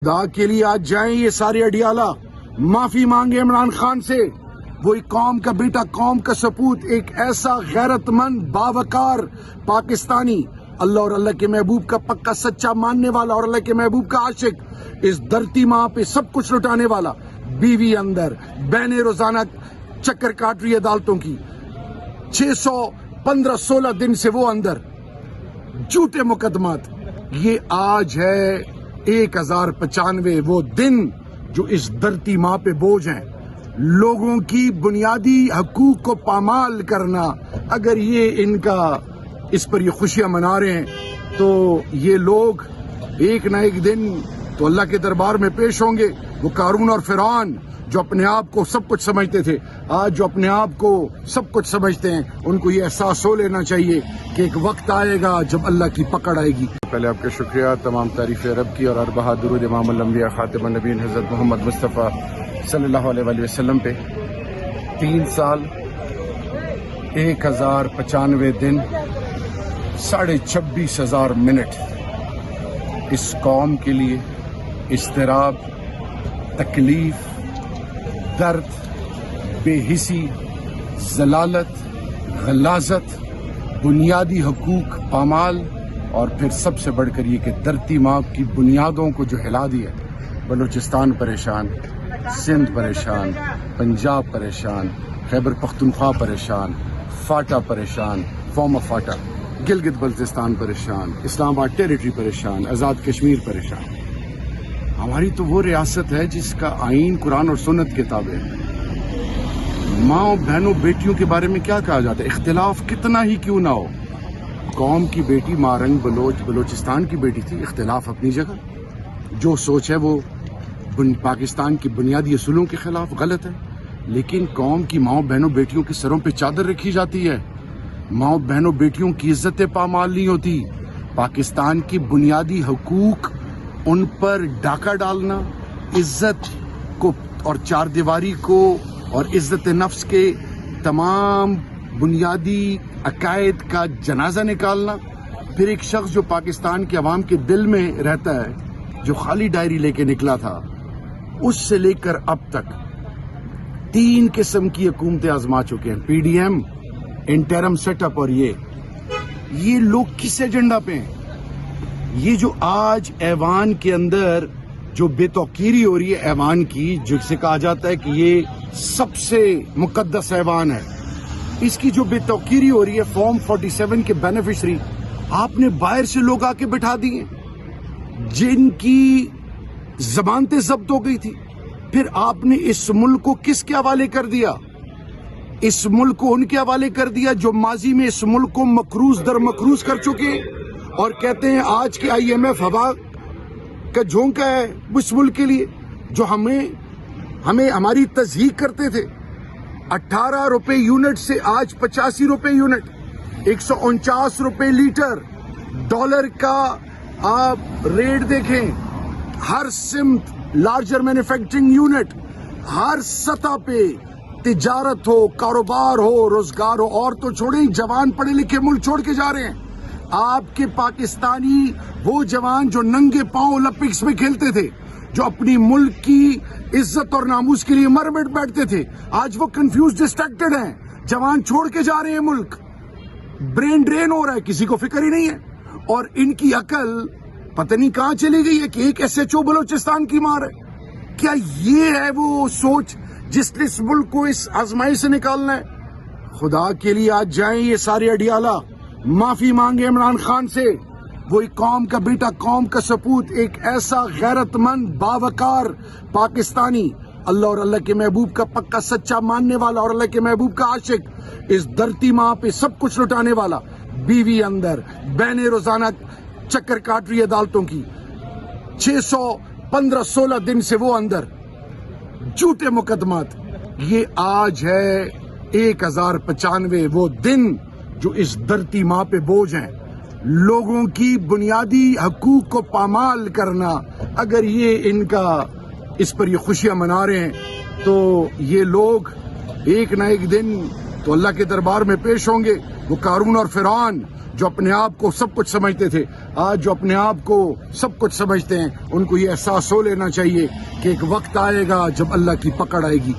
خدا کے لیے آج جائیں یہ سارے اڈیالہ، معافی مانگے عمران خان سے۔ وہ ایک قوم کا بیٹا، قوم کا سپوت، ایک ایسا غیرت مند باوقار پاکستانی، اللہ اور اللہ کے محبوب کا پکا سچا ماننے والا اور اللہ کے محبوب کا عاشق، اس دھرتی ماں پہ سب کچھ لٹانے والا، بیوی اندر، بہنیں روزانہ چکر کاٹ رہی عدالتوں کی، 615-16 دن سے وہ اندر، جھوٹے مقدمات۔ یہ آج ہے 1095 وہ دن جو اس دھرتی ماں پہ بوجھ ہیں، لوگوں کی بنیادی حقوق کو پامال کرنا۔ اگر یہ ان کا اس پر یہ خوشیاں منا رہے ہیں تو یہ لوگ ایک نہ ایک دن تو اللہ کے دربار میں پیش ہوں گے۔ وہ قارون اور فرعون جو اپنے آپ کو سب کچھ سمجھتے تھے، آج جو اپنے آپ کو سب کچھ سمجھتے ہیں، ان کو یہ احساس ہو لینا چاہیے کہ ایک وقت آئے گا جب اللہ کی پکڑ آئے گی۔ پہلے آپ کا شکریہ، تمام تعریف رب کی، اور اربعہ درود امام الانبیاء خاتم النبیین حضرت محمد مصطفیٰ صلی اللہ علیہ وآلہ وسلم پہ۔ 3 سال 1095 دن 26,500 منٹ اس قوم کے لیے اضطراب، تکلیف، درد، بے حسی، ذلالت، غلاظت، بنیادی حقوق پامال، اور پھر سب سے بڑھ کر یہ کہ دھرتی ماں کی بنیادوں کو جو ہلا دیا۔ بلوچستان پریشان، سندھ پریشان، پنجاب پریشان، خیبر پختونخوا پریشان، فاٹا پریشان، فارمر فاٹا، گلگت بلتستان پریشان، اسلام آباد ٹیریٹری پریشان، آزاد کشمیر پریشان۔ ہماری تو وہ ریاست ہے جس کا آئین قرآن اور سنت کے تابع ہے۔ ماں اور بہنوں بیٹیوں کے بارے میں کیا کہا جاتا ہے؟ اختلاف کتنا ہی کیوں نہ ہو، قوم کی بیٹی مارنگ بلوچ بلوچستان کی بیٹی تھی، اختلاف اپنی جگہ۔ جو سوچ ہے وہ پاکستان کی بنیادی اصولوں کے خلاف غلط ہے، لیکن قوم کی ماں بہنوں بیٹیوں کے سروں پہ چادر رکھی جاتی ہے، ماں بہنوں بیٹیوں کی عزت پامال نہیں ہوتی۔ پاکستان کی بنیادی حقوق، ان پر ڈاکہ ڈالنا، عزت کو اور چار دیواری کو اور عزت نفس کے تمام بنیادی عقائد کا جنازہ نکالنا۔ پھر ایک شخص جو پاکستان کے عوام کے دل میں رہتا ہے، جو خالی ڈائری لے کے نکلا تھا، اس سے لے کر اب تک 3 قسم کی حکومتیں آزما چکے ہیں، P D M, interim set up, اور یہ لوگ کس ایجنڈا پہ ہیں؟ یہ جو آج ایوان کے اندر جو بے توقیری ہو رہی ہے ایوان کی، جس سے کہا جاتا ہے کہ یہ سب سے مقدس ایوان ہے، اس کی جو بے توقیری ہو رہی ہے، فارم 47 کے بینیفیشری آپ نے باہر سے لوگ آ کے بٹھا دیے جن کی ضمانتیں ضبط ہو گئی تھی۔ پھر آپ نے اس ملک کو کس کے حوالے کر دیا؟ اس ملک کو ان کے حوالے کر دیا جو ماضی میں اس ملک کو مقروض در مقروض کر چکے، اور کہتے ہیں آج کے IMF ہوا کا جھونکا ہے اس ملک کے لیے، جو ہمیں ہماری تصدیق کرتے تھے 18 روپے یونٹ سے آج 85 روپے یونٹ، 149 روپے لیٹر۔ ڈالر کا آپ ریٹ دیکھیں، ہر سمت لارجر مینوفیکچرنگ یونٹ، ہر سطح پہ تجارت ہو، کاروبار ہو، روزگار ہو، اور تو چھوڑیں جوان پڑھے لکھے ملک چھوڑ کے جا رہے ہیں۔ آپ کے پاکستانی وہ جوان جو ننگے پاؤں اولمپکس میں کھیلتے تھے، جو اپنی ملک کی عزت اور ناموس کے لیے مر مٹ بیٹھتے تھے، آج وہ کنفیوز ڈسٹریکٹڈ ہیں، جوان چھوڑ کے جا رہے ہیں ملک، برین ڈرین ہو رہا ہے، کسی کو فکر ہی نہیں ہے، اور ان کی عقل پتہ نہیں کہاں چلی گئی ہے کہ ایک SHO بلوچستان کی مار ہے۔ کیا یہ ہے وہ سوچ جس نے اس ملک کو اس آزمائی سے نکالنا ہے؟ خدا کے لیے آج جائیں یہ سارے اڈیالہ، معافی مانگے عمران خان سے۔ وہ ایک قوم کا بیٹا، قوم کا سپوت، ایک ایسا غیرت مند باوقار پاکستانی، اللہ اور اللہ کے محبوب کا پکا سچا ماننے والا اور اللہ کے محبوب کا عاشق، اس دھرتی ماں پہ سب کچھ لٹانے والا، بیوی اندر، بہنیں روزانہ چکر کاٹ رہی عدالتوں کی، 615-16 دن سے وہ اندر، جھوٹے مقدمات۔ یہ آج ہے 1095 وہ دن جو اس دھرتی ماں پہ بوجھ ہیں، لوگوں کی بنیادی حقوق کو پامال کرنا۔ اگر یہ ان کا اس پر یہ خوشیاں منا رہے ہیں تو یہ لوگ ایک نہ ایک دن تو اللہ کے دربار میں پیش ہوں گے. وہ قارون اور فرعون جو اپنے آپ کو سب کچھ سمجھتے تھے، آج جو اپنے آپ کو سب کچھ سمجھتے ہیں، ان کو یہ احساس ہو لینا چاہیے کہ ایک وقت آئے گا جب اللہ کی پکڑ آئے گی.